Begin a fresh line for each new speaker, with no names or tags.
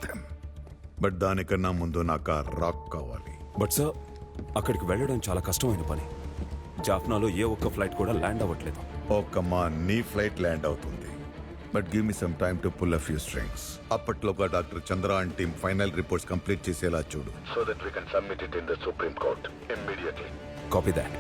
Them. But దానికన్నా ముందు నాకు ఆ రాక్ కావాలి.
బట్ సార్, అక్కడికి వెళ్ళడం చాలా కష్టమైన పని. జాఫ్నాలో ఏ ఒక్క ఫ్లైట్ కూడా ల్యాండ్ అవ్వట్లేదు.
ఓకమ్మా, నీ ఫ్లైట్ ల్యాండ్ అవుతుంది. But give me some time to pull a few strings. అప్పట్లోగా doctor Chandra and team final reports complete చేసేలా చూడు. So that we can submit it in the supreme court immediately.
Copy that.